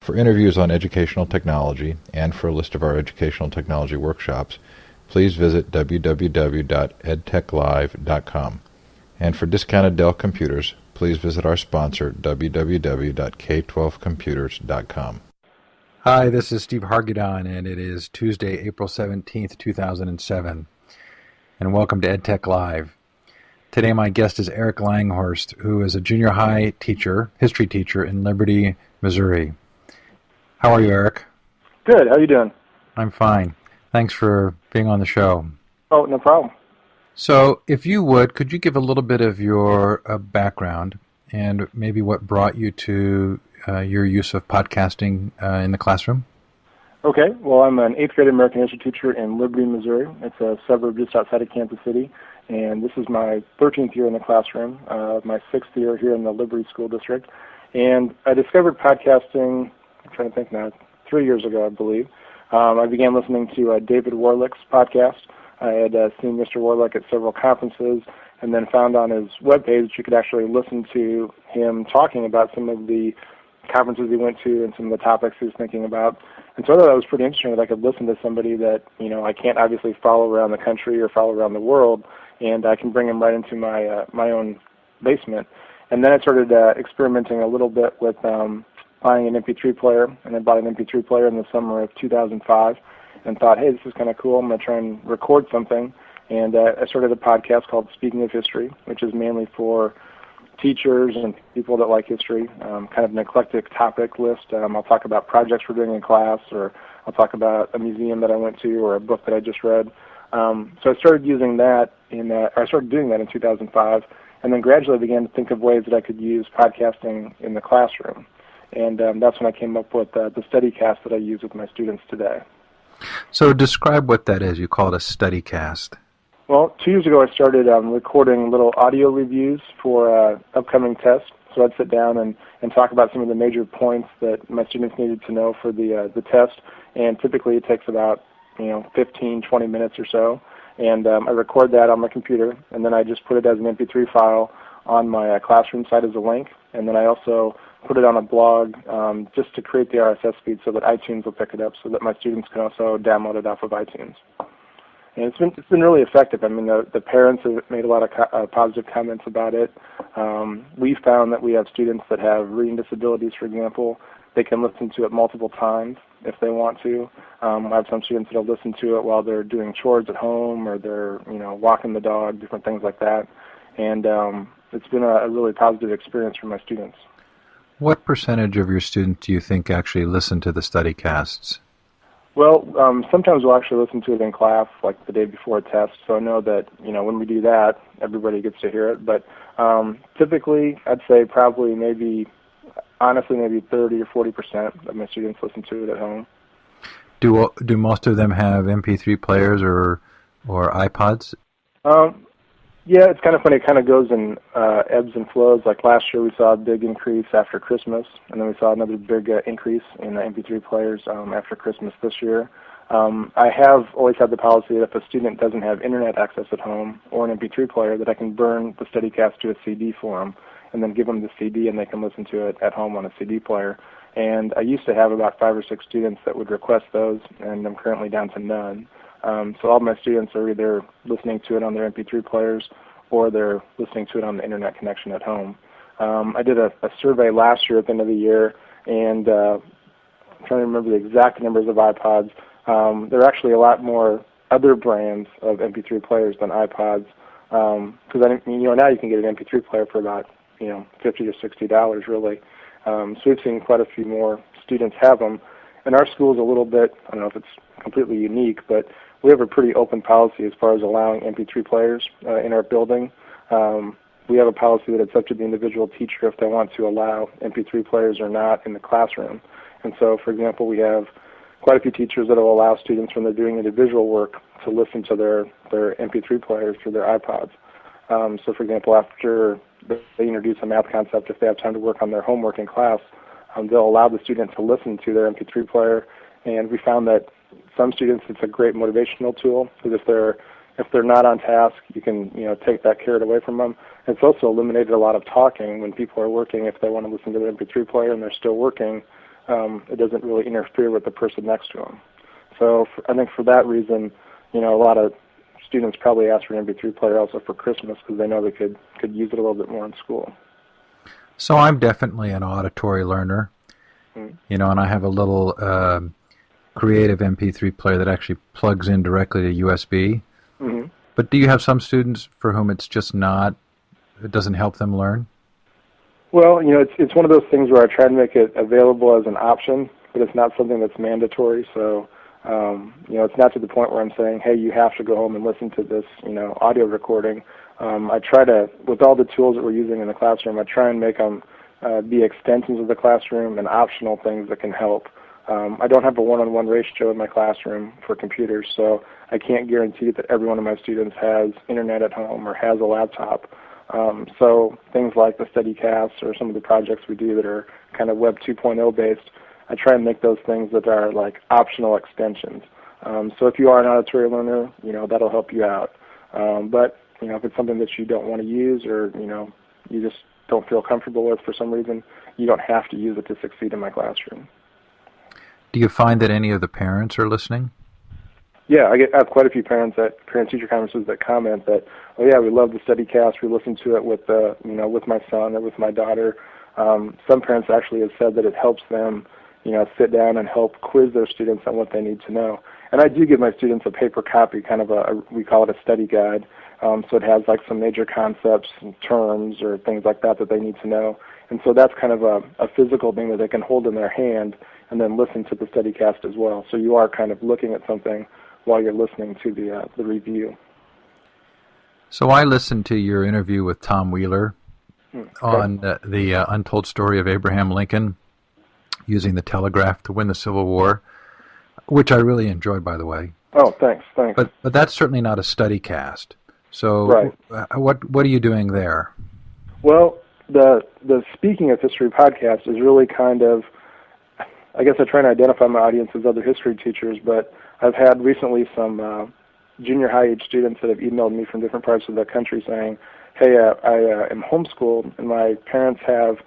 For interviews on educational technology and for a list of our educational technology workshops, please visit www.edtechlive.com. And for discounted Dell computers, please visit our sponsor, www.k12computers.com. Hi, this is Steve Hargadon, and it is Tuesday, April 17th, 2007. And welcome to EdTech Live. Today my guest is Eric Langhorst, who is a junior high teacher, history teacher in Liberty, Missouri. How are you, Eric? Good. How are you doing? I'm fine. Thanks for being on the show. Oh, no problem. So, if you would, could you give a little bit of your background and maybe what brought you to your use of podcasting in the classroom? Okay. Well, I'm an 8th grade American history teacher in Liberty, Missouri. It's a suburb just outside of Kansas City. And this is my 13th year in the classroom, my 6th year here in the Liberty School District. And I discovered podcasting, I'm trying to think now, 3 years ago, I believe. I began listening to David Warlick's podcast. I had seen Mr. Warlick at several conferences and then found on his webpage that you could actually listen to him talking about some of the conferences he went to and some of the topics he was thinking about. And so I thought that was pretty interesting that I could listen to somebody that, you know, I can't obviously follow around the country or follow around the world, and I can bring him right into my my own basement. And then I started experimenting a little bit with buying an MP3 player, and I bought an MP3 player in the summer of 2005 and thought, hey, this is kind of cool. I'm going to try and record something. And I started a podcast called Speaking of History, which is mainly for teachers and people that like history, kind of an eclectic topic list. I'll talk about projects we're doing in class, or I'll talk about a museum that I went to or a book that I just read. So I started using that I started doing that in 2005, and then gradually began to think of ways that I could use podcasting in the classroom. And that's when I came up with the StudyCast that I use with my students today. So describe what that is. You call it a StudyCast. Well, 2 years ago I started recording little audio reviews for upcoming tests. So I'd sit down and talk about some of the major points that my students needed to know for the test. And typically it takes about 15, 20 minutes or so. And I record that on my computer, and then I just put it as an MP3 file on my classroom site as a link. And then I also put it on a blog just to create the RSS feed so that iTunes will pick it up so that my students can also download it off of iTunes. And it's been really effective. I mean, the parents have made a lot of positive comments about it. We found that we have students that have reading disabilities, for example. They can listen to it multiple times if they want to. I have some students that will listen to it while they're doing chores at home or they're walking the dog, different things like that. And it's been a really positive experience for my students. What percentage of your students do you think actually listen to the StudyCasts? Well, sometimes we'll actually listen to it in class, like the day before a test. So I know that, when we do that, everybody gets to hear it. But typically, I'd say probably maybe 30 or 40% of my students listen to it at home. Do most of them have MP3 players or iPods? Yeah, it's kind of funny. It kind of goes in ebbs and flows. Like last year, we saw a big increase after Christmas, and then we saw another big increase in MP3 players after Christmas this year. I have always had the policy that if a student doesn't have internet access at home or an MP3 player, that I can burn the StudyCast to a CD for them and then give them the CD, and they can listen to it at home on a CD player. And I used to have about 5 or 6 students that would request those, and I'm currently down to none. So all my students are either listening to it on their MP3 players or they're listening to it on the internet connection at home. I did a survey last year at the end of the year, and I'm trying to remember the exact numbers of iPods. There are actually a lot more other brands of MP3 players than iPods, because now you can get an MP3 player for about $50 to $60 really. So we've seen quite a few more students have them. And our school is a little bit, I don't know if it's completely unique, but we have a pretty open policy as far as allowing MP3 players in our building. We have a policy that it's up to the individual teacher if they want to allow MP3 players or not in the classroom. And so, for example, we have quite a few teachers that will allow students when they're doing individual work to listen to their MP3 players through their iPods. So, for example, after they introduce a math concept, if they have time to work on their homework in class, they'll allow the student to listen to their MP3 player. And we found that some students, it's a great motivational tool, because if they're not on task, you can take that carrot away from them. And it's also eliminated a lot of talking when people are working. If they want to listen to their MP3 player and they're still working, it doesn't really interfere with the person next to them. So I think for that reason, a lot of students probably ask for an MP3 player also for Christmas because they know they could use it a little bit more in school. So I'm definitely an auditory learner, and I have a little creative MP3 player that actually plugs in directly to USB. Mm-hmm. But do you have some students for whom it doesn't help them learn? Well, it's one of those things where I try to make it available as an option, but it's not something that's mandatory. So, it's not to the point where I'm saying, hey, you have to go home and listen to this, audio recording. I try to, with all the tools that we're using in the classroom, I try and make them be extensions of the classroom and optional things that can help. I don't have a one-on-one ratio in my classroom for computers, so I can't guarantee that every one of my students has internet at home or has a laptop. So things like the StudyCast or some of the projects we do that are kind of Web 2.0 based, I try and make those things that are like optional extensions. So if you are an auditory learner, that'll help you out. But if it's something that you don't want to use or you just don't feel comfortable with for some reason, you don't have to use it to succeed in my classroom. Do you find that any of the parents are listening? Yeah, I have quite a few parents at parent-teacher conferences that comment that, oh yeah, we love the StudyCast. We listen to it with with my son or with my daughter. Some parents actually have said that it helps them, sit down and help quiz their students on what they need to know. And I do give my students a paper copy, kind of we call it a study guide. So it has like some major concepts and terms or things like that they need to know. And so that's kind of a physical thing that they can hold in their hand and then listen to the StudyCast as well. So you are kind of looking at something while you're listening to the review. So I listened to your interview with Tom Wheeler on the untold story of Abraham Lincoln using the telegraph to win the Civil War, which I really enjoyed, by the way. Oh, thanks. But that's certainly not a StudyCast. So right. What are you doing there? Well, the Speaking of History podcast is really kind of, I guess I try to identify my audience as other history teachers, but I've had recently some junior high age students that have emailed me from different parts of the country saying, hey, I am homeschooled and my parents have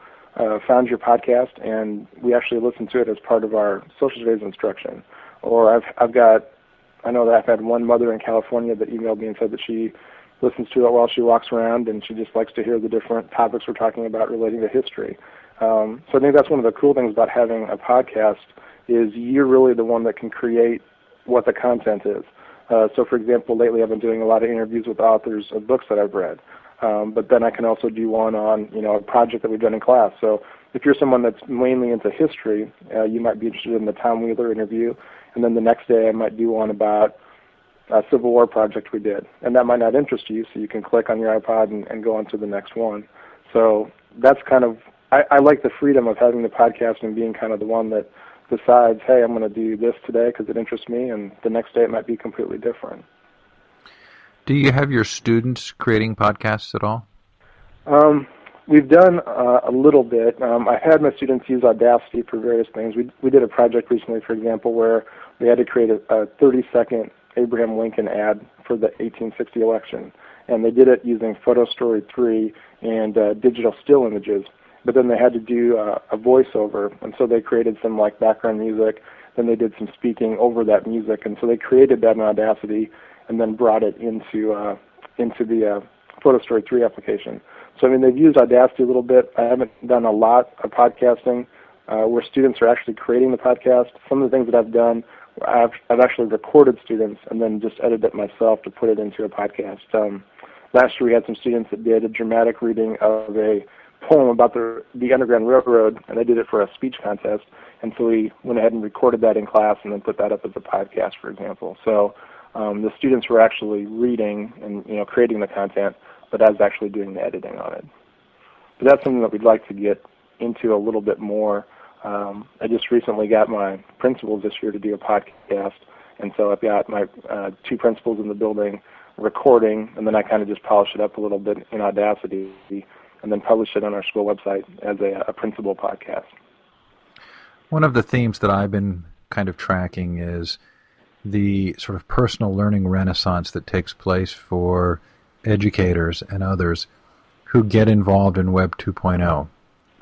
found your podcast and we actually listen to it as part of our social studies instruction. Or I know that I've had one mother in California that emailed me and said that she listens to it while she walks around and she just likes to hear the different topics we're talking about relating to history. So I think that's one of the cool things about having a podcast is you're really the one that can create what the content is. So for example, lately I've been doing a lot of interviews with authors of books that I've read. But then I can also do one on, a project that we've done in class. So if you're someone that's mainly into history, you might be interested in the Tom Wheeler interview. And then the next day I might do one about a Civil War project we did. And that might not interest you, so you can click on your iPod and go on to the next one. So that's kind of, I like the freedom of having the podcast and being kind of the one that decides, hey, I'm going to do this today because it interests me, and the next day it might be completely different. Do you have your students creating podcasts at all? We've done a little bit. I've had my students use Audacity for various things. We did a project recently, for example, where we had to create a 30-second Abraham Lincoln ad for the 1860 election, and they did it using Photo Story 3 and digital still images. But then they had to do a voiceover, and so they created some like background music. Then they did some speaking over that music, and so they created that in Audacity and then brought it into the Photo Story 3 application. So I mean, they've used Audacity a little bit. I haven't done a lot of podcasting where students are actually creating the podcast. Some of the things that I've done, I've actually recorded students and then just edited it myself to put it into a podcast. Last year we had some students that did a dramatic reading of a poem about the Underground Railroad, and they did it for a speech contest. And so we went ahead and recorded that in class and then put that up as a podcast, for example. So the students were actually reading and creating the content, but I was actually doing the editing on it. But that's something that we'd like to get into a little bit more. I just recently got my principals this year to do a podcast, and so I've got my two principals in the building recording, and then I kind of just polish it up a little bit in Audacity and then publish it on our school website as a principal podcast. One of the themes that I've been kind of tracking is the sort of personal learning renaissance that takes place for educators and others who get involved in Web 2.0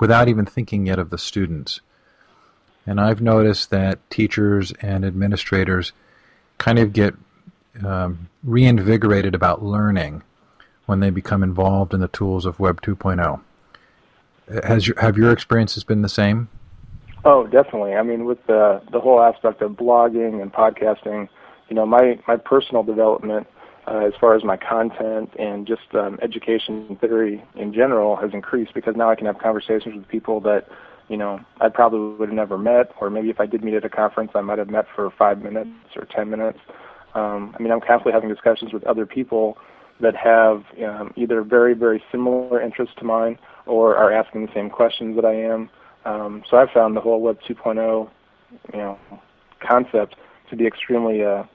without even thinking yet of the students. And I've noticed that teachers and administrators kind of get reinvigorated about learning when they become involved in the tools of Web 2.0. Have your experiences been the same? Oh, definitely. I mean, with the whole aspect of blogging and podcasting, my personal development as far as my content and just education theory in general has increased, because now I can have conversations with people that, I probably would have never met, or maybe if I did meet at a conference, I might have met for 5 minutes or 10 minutes. I'm constantly having discussions with other people that have either very, very similar interests to mine or are asking the same questions that I am. So I've found the whole Web 2.0, concept to be extremely, I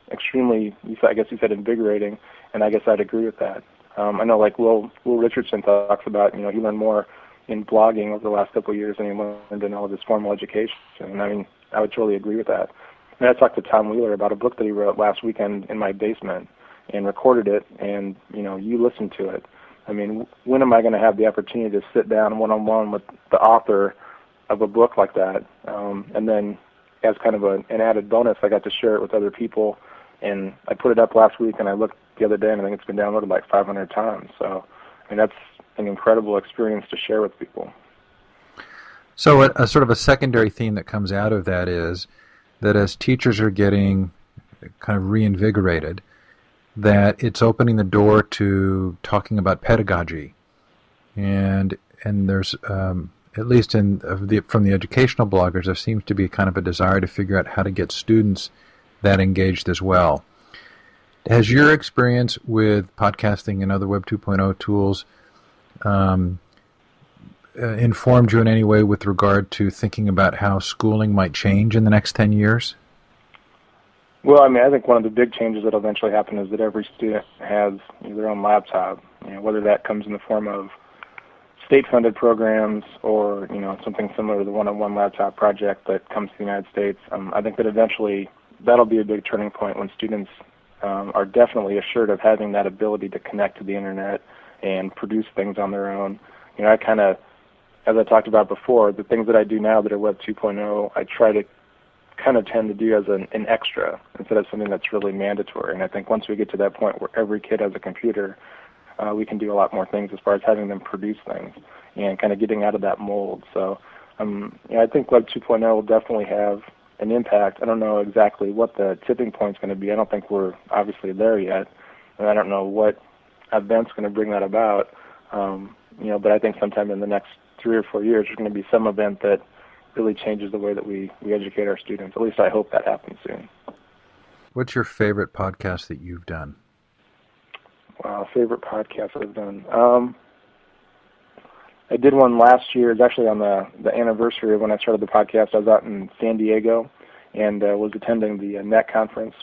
guess you said invigorating, and I guess I'd agree with that. I know, like Will Richardson talks about, he learned more in blogging over the last couple of years than he learned in all of his formal education. And I would totally agree with that. And I talked to Tom Wheeler about a book that he wrote last weekend in my basement and recorded it, and, you listened to it. When am I going to have the opportunity to sit down one-on-one with the author of a book like that? And then as kind of an added bonus, I got to share it with other people, and I put it up last week, and I looked the other day, and I think it's been downloaded like 500 times. So, that's an incredible experience to share with people. So a sort of a secondary theme that comes out of that is that as teachers are getting kind of reinvigorated, that it's opening the door to talking about pedagogy. And there's, at least from the educational bloggers, there seems to be kind of a desire to figure out how to get students that engaged as well. Has your experience with podcasting and other Web 2.0 tools informed you in any way with regard to thinking about how schooling might change in the next 10 years? Well, I think one of the big changes that will eventually happen is that every student has their own laptop, whether that comes in the form of state-funded programs or, something similar to the one-on-one laptop project that comes to the United States. I think that eventually that'll be a big turning point when students are definitely assured of having that ability to connect to the Internet and produce things on their own. I kind of, as I talked about before, the things that I do now that are Web 2.0, I try to kind of tend to do as an extra instead of something that's really mandatory. And I think once we get to that point where every kid has a computer, we can do a lot more things as far as having them produce things and kind of getting out of that mold. So I think Web 2.0 will definitely have an impact. I don't know exactly what the tipping point's going to be. I don't think we're obviously there yet, and I don't know what event's going to bring that about. But I think sometime in the next 3 or 4 years, there's going to be some event that really changes the way that we educate our students. At least I hope that happens soon. What's your favorite podcast that you've done? Wow, favorite podcast I've done. I did one last year. It was actually on the anniversary of when I started the podcast. I was out in San Diego and was attending the NET conference.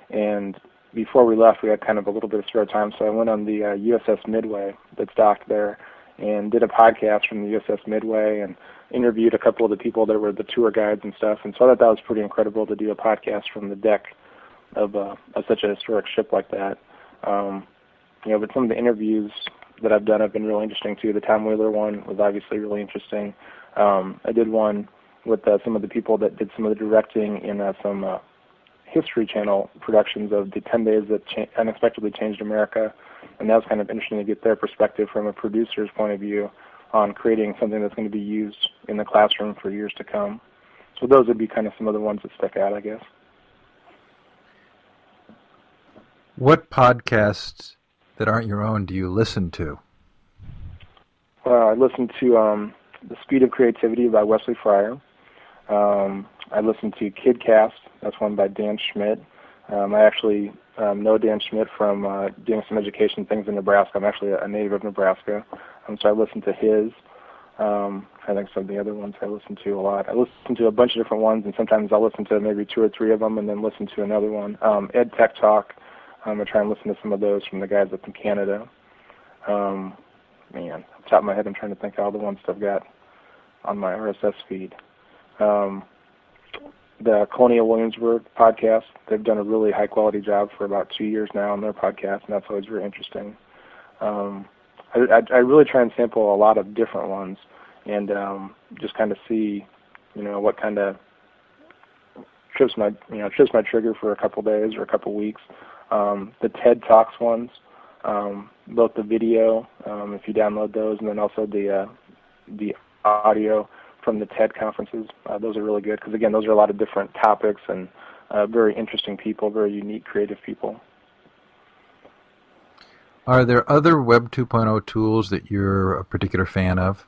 And before we left, we had kind of a little bit of spare time, so I went on the USS Midway that's docked there and did a podcast from the USS Midway and interviewed a couple of the people that were the tour guides and stuff. And so I thought that was pretty incredible to do a podcast from the deck of such a historic ship like that. But some of the interviews that I've done have been really interesting too. The Tom Wheeler one was obviously really interesting. I did one with some of the people that did some of the directing in some History Channel productions of the 10 Days That Unexpectedly Changed America, and that was kind of interesting to get their perspective from a producer's point of view on creating something that's going to be used in the classroom for years to come. So those would be kind of some of the ones that stick out, I guess. What podcasts that aren't your own do you listen to? I listen to The Speed of Creativity by Wesley Fryer. I listen to KidCast. That's one by Dan Schmidt. I actually know Dan Schmidt from doing some education things in Nebraska. I'm actually a native of Nebraska, so I listen to his. I think some of the other ones I listen to a lot. I listen to a bunch of different ones, and sometimes I'll listen to maybe 2 or 3 of them and then listen to another one. Ed Tech Talk. I try and listen to some of those from the guys up in Canada. Off the top of my head, I'm trying to think of all the ones that I've got on my RSS feed. The Colonial Williamsburg podcast, they've done a really high-quality job for about 2 years now on their podcast, and that's always very interesting. I really try and sample a lot of different ones and just kind of see, what kind of trips my trigger for a couple days or a couple weeks. The TED Talks ones, both the video, if you download those, and then also the audio from the TED conferences. Those are really good because, again, those are a lot of different topics and very interesting people, very unique, creative people. Are there other Web 2.0 tools that you're a particular fan of?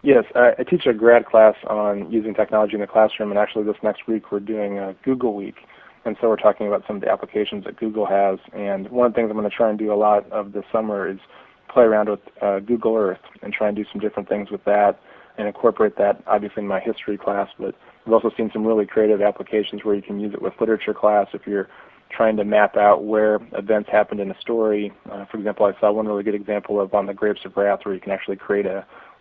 Yes, I teach a grad class on using technology in the classroom, and actually this next week we're doing Google Week. And so we're talking about some of the applications that Google has. And one of the things I'm going to try and do a lot of this summer is play around with Google Earth and try and do some different things with that and incorporate that, obviously, in my history class. But we've also seen some really creative applications where you can use it with literature class if you're trying to map out where events happened in a story. For example, I saw one really good example of on the Grapes of Wrath where you can actually create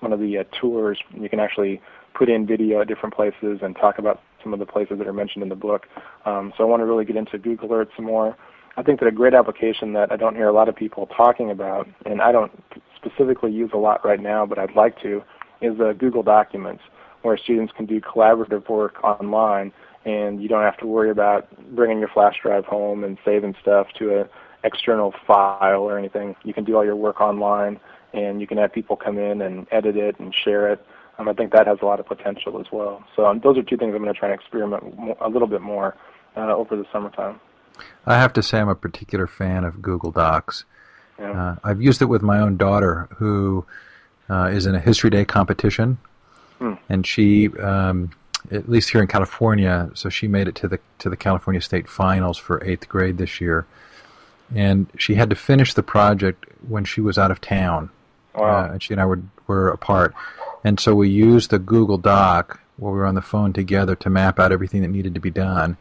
one of the tours. You can actually put in video at different places and talk about some of the places that are mentioned in the book. So I want to really get into Google Earth some more. I think that a great application that I don't hear a lot of people talking about, and I don't specifically use a lot right now, but I'd like to, is Google Documents, where students can do collaborative work online, and you don't have to worry about bringing your flash drive home and saving stuff to an external file or anything. You can do all your work online, and you can have people come in and edit it and share it. I think that has a lot of potential as well. So those are two things I'm going to try and experiment a little bit more over the summertime. I have to say I'm a particular fan of Google Docs. Yeah. I've used it with my own daughter, who is in a History Day competition, and she, at least here in California, so she made it to the California State Finals for 8th grade this year, and she had to finish the project when she was out of town. Wow. And she and I were apart. And so we used the Google Doc while we were on the phone together to map out everything that needed to be done.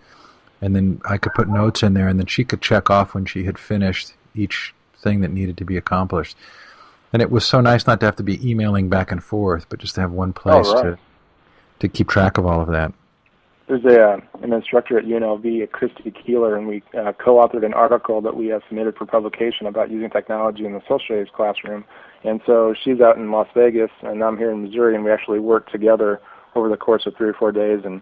And then I could put notes in there, and then she could check off when she had finished each thing that needed to be accomplished. And it was so nice not to have to be emailing back and forth, but just to have one place to keep track of all of that. There's an instructor at UNLV, Christy Keeler, and we co-authored an article that we have submitted for publication about using technology in the social studies classroom. And so she's out in Las Vegas, and I'm here in Missouri, and we actually worked together over the course of 3 or 4 days. And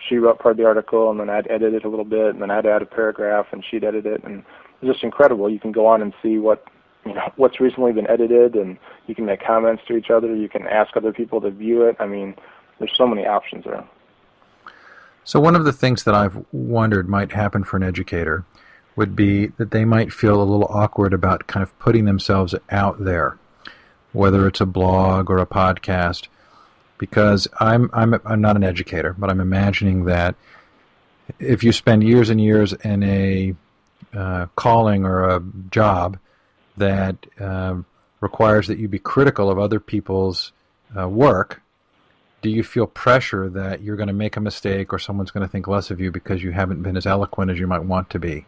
she wrote part of the article, and then I'd edit it a little bit, and then I'd add a paragraph, and she'd edit it. And it was just incredible. You can go on and see what's recently been edited, and you can make comments to each other. You can ask other people to view it. I mean, there's so many options there. So one of the things that I've wondered might happen for an educator would be that they might feel a little awkward about kind of putting themselves out there, whether it's a blog or a podcast, because I'm not an educator, but I'm imagining that if you spend years and years in a calling or a job that requires that you be critical of other people's work, do you feel pressure that you're going to make a mistake or someone's going to think less of you because you haven't been as eloquent as you might want to be?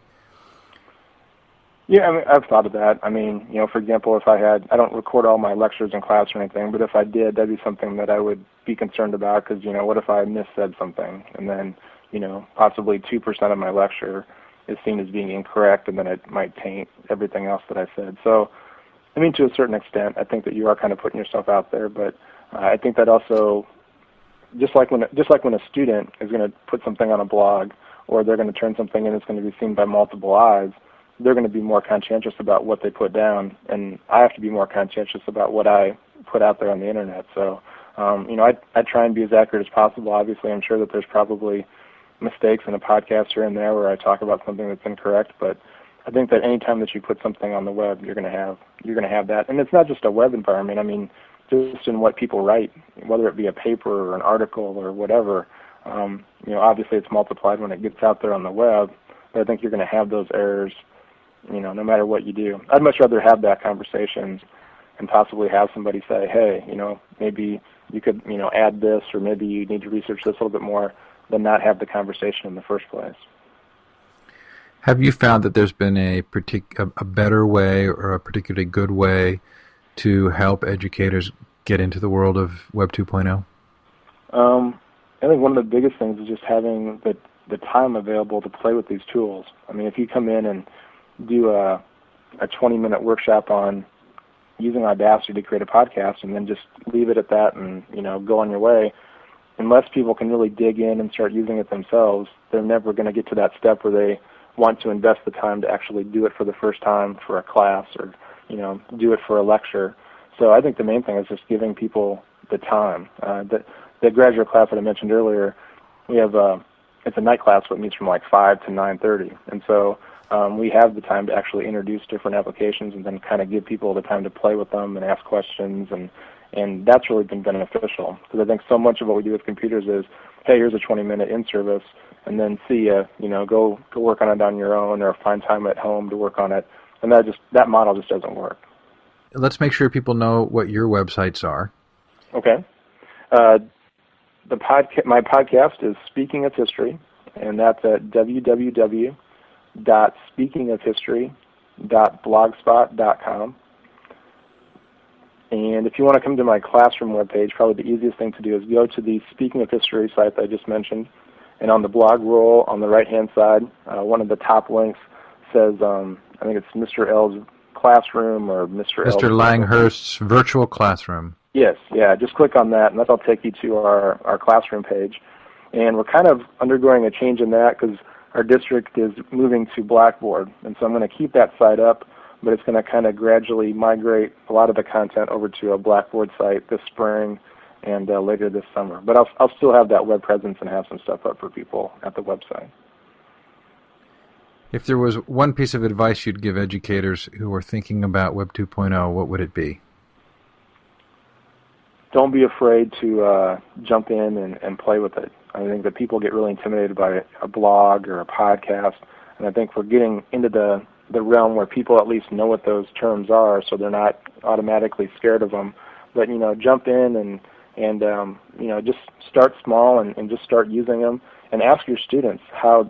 Yeah, I mean, I've thought of that. I mean, for example, I don't record all my lectures in class or anything, but if I did, that'd be something that I would be concerned about because, what if I missaid something and then, possibly 2% of my lecture is seen as being incorrect and then it might taint everything else that I said. So, I mean, to a certain extent, I think that you are kind of putting yourself out there, but I think that also, just like when a student is going to put something on a blog or they're going to turn something in that's going to be seen by multiple eyes, they're going to be more conscientious about what they put down, and I have to be more conscientious about what I put out there on the internet. So, I try and be as accurate as possible. Obviously, I'm sure that there's probably mistakes in a podcast here and there where I talk about something that's incorrect, but I think that any time that you put something on the web, you're going to have that, and it's not just a web environment. I mean, just in what people write, whether it be a paper or an article or whatever. Obviously it's multiplied when it gets out there on the web, but I think you're going to have those errors, no matter what you do. I'd much rather have that conversation and possibly have somebody say, hey, maybe you could, add this, or maybe you need to research this a little bit more, than not have the conversation in the first place. Have you found that there's been a better way or a particularly good way to help educators get into the world of Web 2.0? I think one of the biggest things is just having the time available to play with these tools. I mean, if you come in and do a 20-minute workshop on using Audacity to create a podcast and then just leave it at that and, go on your way, unless people can really dig in and start using it themselves, they're never going to get to that step where they want to invest the time to actually do it for the first time for a class or, do it for a lecture. So I think the main thing is just giving people the time. The graduate class that I mentioned earlier, we have it's a night class, so it meets from like 5 to 9:30, and so we have the time to actually introduce different applications and then kind of give people the time to play with them and ask questions, and that's really been beneficial because I think so much of what we do with computers is, hey, here's a 20-minute in-service, and then see ya, go work on it on your own or find time at home to work on it, and that model just doesn't work. Let's make sure people know what your websites are. Okay. My podcast is Speaking of History, and that's at www.speakingofhistory.blogspot.com. And if you want to come to my classroom webpage, probably the easiest thing to do is go to the Speaking of History site that I just mentioned, and on the blog roll on the right-hand side, one of the top links says, I think it's Mr. L's classroom or Mr. Langhorst's virtual classroom. Yes, yeah, just click on that, and that'll take you to our classroom page. And we're kind of undergoing a change in that because our district is moving to Blackboard, and so I'm going to keep that site up, but it's going to kind of gradually migrate a lot of the content over to a Blackboard site this spring and later this summer. But I'll still have that web presence and have some stuff up for people at the website. If there was one piece of advice you'd give educators who are thinking about Web 2.0, what would it be? Don't be afraid to jump in and play with it. I think that people get really intimidated by a blog or a podcast, and I think we're getting into the realm where people at least know what those terms are, so they're not automatically scared of them. But jump in and just start small and just start using them, and ask your students how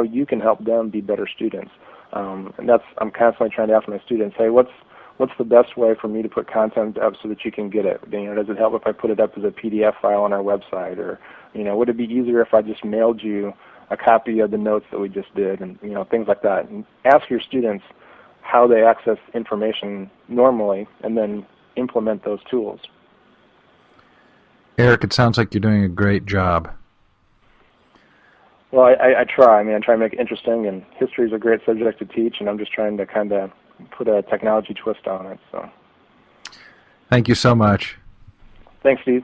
you can help them be better students. And I'm constantly trying to ask my students, hey, what's the best way for me to put content up so that you can get it? Does it help if I put it up as a PDF file on our website? Or, would it be easier if I just mailed you a copy of the notes that we just did? And, things like that. And ask your students how they access information normally and then implement those tools. Eric, it sounds like you're doing a great job. Well, I try. I try to make it interesting, and history is a great subject to teach, and I'm just trying to kind of put a technology twist on it. So, thank you so much. Thanks, Steve.